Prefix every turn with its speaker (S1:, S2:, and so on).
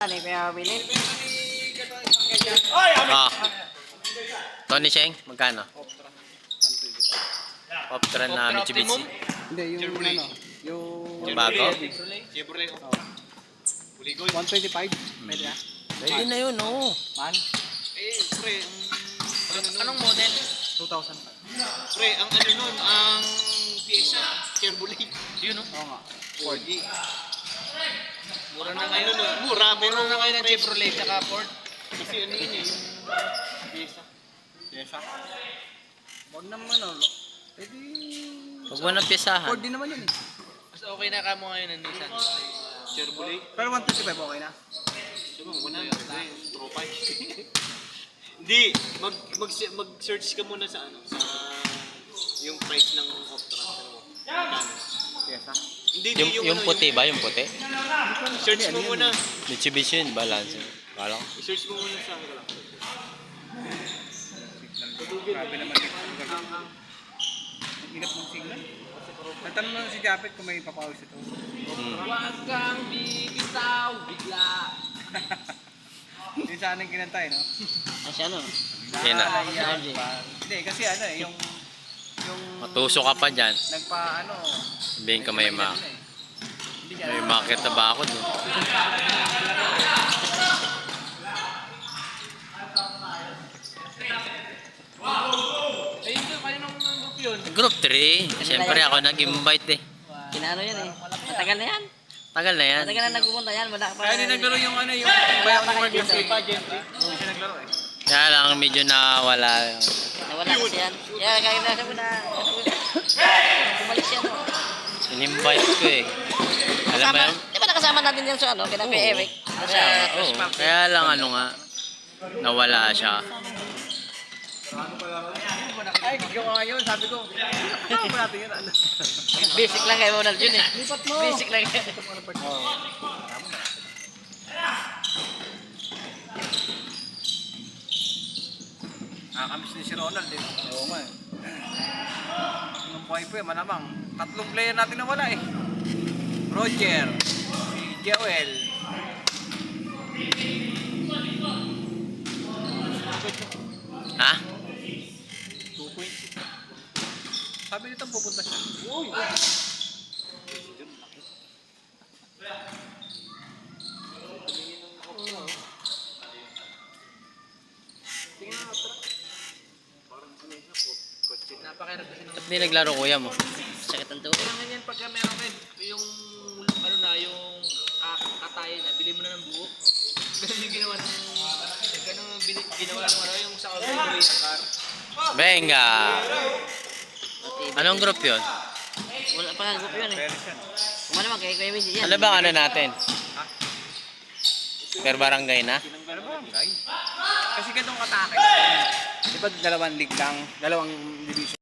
S1: Ano yung pinapabilin?
S2: Ah. Tony Sheng, magkano? Optron na Mitsubishi.
S3: Hindi, yung ano,
S2: Yung bago?
S4: Chevrolet.
S3: Oh. 125.
S4: Pwede na?
S2: Pwede na yun, oo.
S3: Man?
S4: Pre, anong model?
S3: 2,000.
S4: Pre, ang ano nun, ang pyesa, Chevrolet. Yun, no?
S3: Oo nga.
S4: Ford. Mura na ngayon, no? Mura na ngayon ng Chevrolet tsaka Ford. Kasi ano yun eh, yung pyesa.
S3: Pyesa? Huwag naman ano. Pwede...
S2: Huwag mo na piyasahan.
S3: Ford din naman yun eh.
S4: Mas okay na ka mo ngayon ng Nissan. Chevrolet.
S3: Pero 125 okay na.
S4: Sabi mo, 100 tropa. Hindi, mag-search ka muna sa ano, sa yung price ng Optra.
S3: Pyesa?
S4: Hindi,
S2: Yung puti ba? Yung puti?
S4: Search mo muna.
S2: Mitsubishi yun, balance. Kala ko.
S4: I-search mo muna sa ano lang.
S3: Grabe naman yung signal. Ang hirap ng signal. Natanong na si Japet kung may papawis ito.
S4: Huwag kang bibitaw, bigla.
S3: Yung sana yung kinantay, no?
S1: Kasi ano?
S2: Yan na.
S3: Hindi, kasi ano eh, yung...
S2: Matuso ka pa dyan.
S3: Nagpa-ano...
S2: Sabihin ka may market na ba ako doon?
S4: Ayun doon, kaninong group yun?
S2: Group 3. Siyempre ako nag-invite eh.
S1: Kinano yan eh. Matagal na yan.
S2: Tagal na yan.
S1: Matagal na nagpupunta yan. Wala pa.
S3: Kaya din naglaro yung ano, yung...
S1: Wala pa kayo dito.
S3: Siya naglaro eh.
S2: Kaya lang medyo nawala.
S1: Nawala kasi yan. Kaya kaya nasa mo na. Kumalis yan.
S2: In-invite ko eh. Alam mo
S1: Kasama,
S2: yun?
S1: di ba nakasama natin yan sa ano? Kaya Kuya Eric.
S2: Kaya lang ano nga. Nawala siya.
S3: Ay, yung nga yun, sabi ko, kasama mo natin yun.
S1: Basic lang kayo Ronald yun eh.
S3: Lipat mo!
S1: Basic lang kayo.
S3: Nakakamiss ni si Ronald eh. Oo nga eh. Ang buhay po eh, malamang. Tatlong player natin na wala eh. Roger, si Joel.
S2: Ha?
S3: 2.6. Sabi nito pupunta siya. Uy!
S4: Napakahirap kasi nung...
S2: Ba't di naglaro kuya mo?
S1: Sakit ang tuhod.
S4: Kailangan yan pagka meron kayo, yung ano na, yung katayin na, bili mo na ng buo. Ganun yung ginawa ng... Ganun yung ginawa ng ano, yung sa Australia ng car.
S2: Venga! Anong group yun?
S1: Wala pa nga group yun eh.
S3: Peres yan.
S1: Kung ano naman kay Kuya Wendy yan.
S2: Ano bang ano natin? Per barangay na?
S3: Ano ba ang guy? Kasi ganun katake. Di ba dalawang league lang, dalawang division.